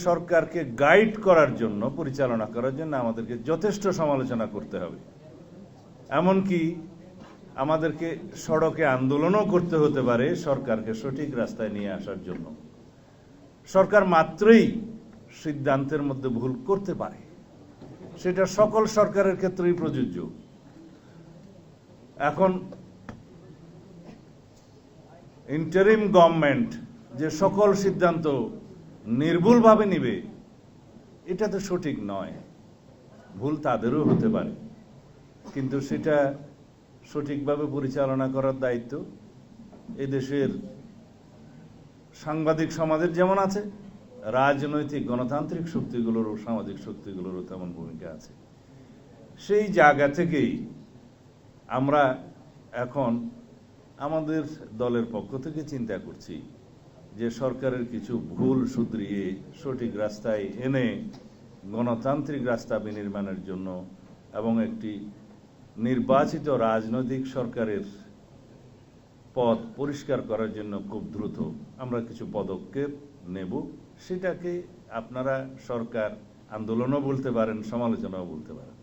সরকারকে গাইড করার জন্য, পরিচালনা করার জন্য আমাদেরকে যথেষ্ট সমালোচনা করতে হবে। এমনকি আমাদেরকে সড়কে আন্দোলনও করতে হতে পারে সরকারকে সঠিক রাস্তায় নিয়ে আসার জন্য। সরকার মাত্রই সিদ্ধান্তের মধ্যে ভুল করতে পারে, সেটা সকল সরকারের ক্ষেত্রেই প্রযোজ্য। এখন ইন্টারিম গভর্নমেন্ট যে সকল সিদ্ধান্ত নির্ভুলভাবে নিবে, এটা তো সঠিক নয়। ভুল তাদেরও হতে পারে, কিন্তু সেটা সঠিকভাবে পরিচালনা করার দায়িত্ব এদেশের সাংবাদিক সমাজের যেমন আছে, রাজনৈতিক গণতান্ত্রিক শক্তিগুলোরও, সামাজিক শক্তিগুলোরও তেমন ভূমিকা আছে। সেই জায়গা থেকেই আমরা এখন আমাদের দলের পক্ষ থেকে চিন্তা করছি যে সরকারের কিছু ভুল শুধরিয়ে সঠিক রাস্তায় এনে গণতান্ত্রিক রাস্তা বিনির্মাণের জন্য এবং একটি নির্বাচিত রাজনৈতিক সরকারের পথ পরিষ্কার করার জন্য খুব দ্রুত আমরা কিছু পদক্ষেপ নেব। সেটাকে আপনারা সরকার আন্দোলনও বলতে পারেন, সমালোচনাও বলতে পারেন।